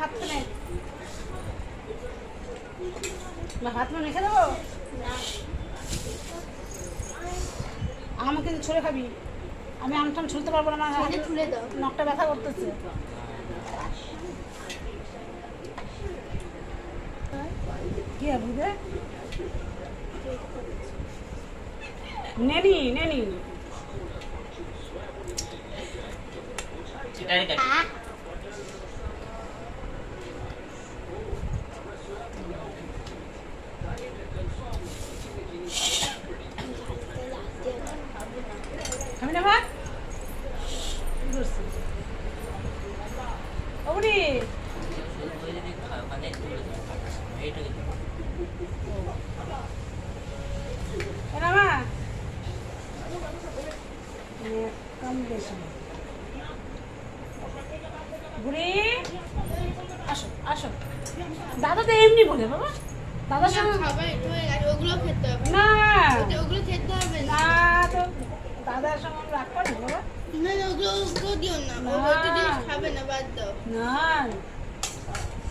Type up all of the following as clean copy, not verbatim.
হাত নে, হাত মেখে দেবো। আমাকে কিন্তু ছুঁড়ে খাবি, আমি আমটাম ছুলতে পারবো না, নখটা ব্যথা করতেছে। কি বুঝে নেনি নেনি খাবি না ভাত? ওরে কম বেশি বুড়ি আসো আসো। দাদা তো এমনি বলে বাবা, দাদার সঙ্গে না ওগুলো খেতে হবে না, তো দাদার সঙ্গে রাগ করে বাবা। না ওগুলো দিও না, ওগুলো জিনিস খাবে না, বাদ দাও। না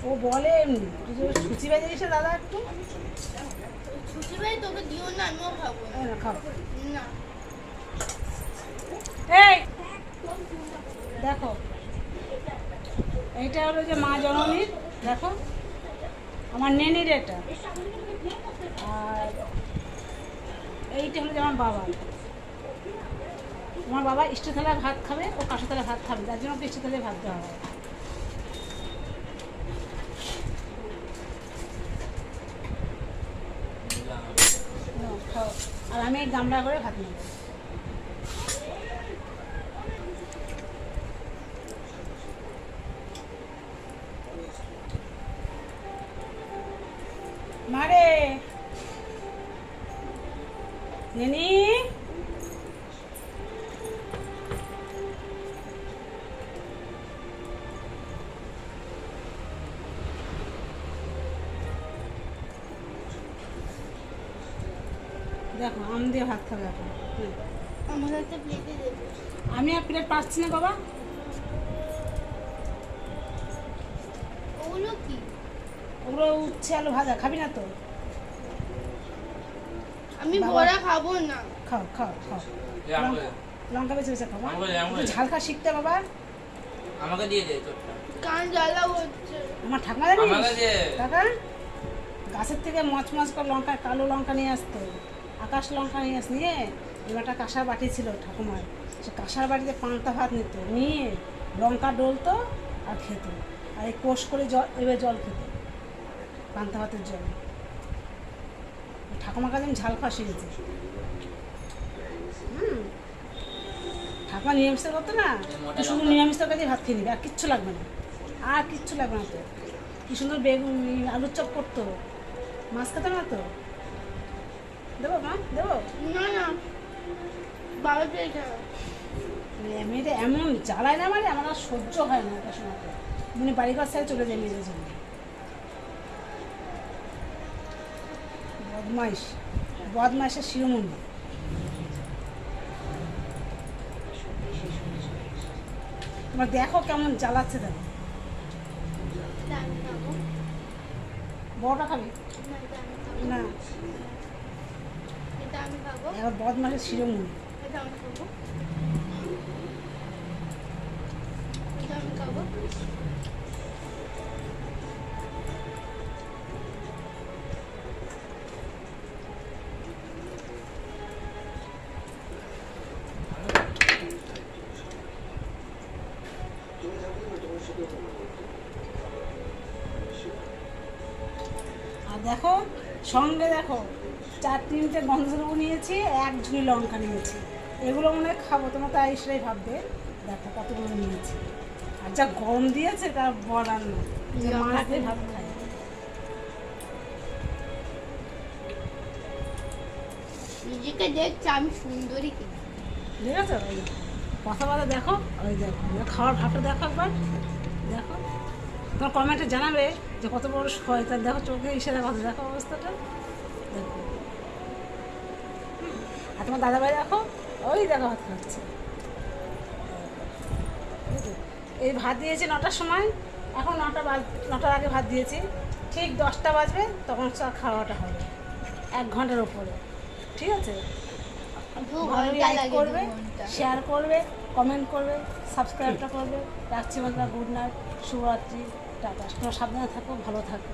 ও বলে এমনি, সুচি বেজে গেছে দাদা একটু ছুটি ভাই তোকে দিও না, আমিও খাবো না। খাও না। এই দেখো, এইটা হলো যে মা জননীর, দেখো আমার নেনির এটা, আর এইটা হলো যে আমার বাবা। আমার বাবা ইষ্ট থালায় ভাত খাবে, ও কাঁসা থালায় ভাত খাবে, যার জন্য ওকে ইষ্ট থালায় ভাত দেওয়া হয়। আর আমি এই গামলা করে ভাত নেব। মারে নেনি দেখো আম দিয়ে ভাত খাবে এখন। আমার একটা প্লেটে দেবে। আমি আর প্লেট পাচ্ছি না বাবা। ওগুলো কি? ওগুলো উচ্ছে আলু ভাজা, খাবি না তো? আমি বড়া খাবো না। খাও খাও খাও, লঙ্কা বেছে বেছে খাও। ঝাল খা শিখতে বাবা। আমাকে দিয়ে দে তো, কান জ্বালা হচ্ছে। আমার ঠাকুমা জানিস কাকা গাছের থেকে মচমচ করে লঙ্কা, কালো লঙ্কা নিয়ে আসতো, আকাশ লঙ্কা নিয়ে নিয়ে এবারটা কাঁসার বাটি ছিল ঠাকুমার, সে কাঁসার বাটিতে পান্তা ভাত নিত, নিয়ে লঙ্কা ডলতো আর খেত, আর এই কোষ করে জল এবার জল খেত, পান্তা ভাতের জল। ঠাকুমার কাছে আমি ঝাল খাওয়া শিখেছি। ঠাকুমা নিরামিষ করতো না, শুধু নিরামিষ তরকারি ভাত খেয়ে নিবি, আর কিচ্ছু লাগবে না, আর কিচ্ছু লাগবে না তো। কি সুন্দর বেগুন আলুর চপ করতো, মাছ খেতে না তো। দেবো মা দেবো? না না বাবা পেয়ে খাও। মেয়েটা এমন জ্বালায় না, মানে আমার আর সহ্য হয় না একটা সময়, মানে বাড়িঘর সাইড চলে যায় মেয়েদের জন্য। বদমাইশ, বদমাইশের শিরোমণি। তোমার দেখো কেমন জ্বালাচ্ছে, দেখো। বড়টা খাবি না? এটা আমি খাবো। এবার বদমাইশের শিরোমণি। এটা আমি খাবো। এটা আমি খাবো। আর দেখো সঙ্গে দেখো 4-3টে গন্ধলেবু নিয়েছি, 1 ঝুড়ি লঙ্কা নিয়েছি। এগুলো মনে হয় খাবো, তোমরা তো আইসরাই ভাববে দেখো কতগুলো নিয়েছি। আর যা গরম দিয়েছে তা বলার না, মাছতে ভাত খাই। নিজেকে দেখছি আমি সুন্দরী কিনা, ঠিক আছে? ওই কথা বলা দেখো, ওই দেখো খাওয়ার ভাবটা দেখো একবার, দেখো। তোমার কমেন্টে জানাবে যে কত বড় শয়তান, দেখো চোখে ইশারা কথা, দেখো অবস্থাটা দেখো। আর তোমার দাদাভাই দেখো, ওই দেখো ভাত খাচ্ছে। এই ভাত দিয়েছে 9টার সময়, এখন 9টার আগে ভাত দিয়েছি, ঠিক 10টা বাজবে তখন সব খাওয়াটা হবে 1 ঘন্টার উপরে। ঠিক আছে, ভালো লাইক করবে, শেয়ার করবে, কমেন্ট করবে, সাবস্ক্রাইবটা করবে। রাখছি বন্ধুরা, গুড নাইট, শুভরাত্রি, টাটা। তোমরা সাবধানে থাকো, ভালো থাকো।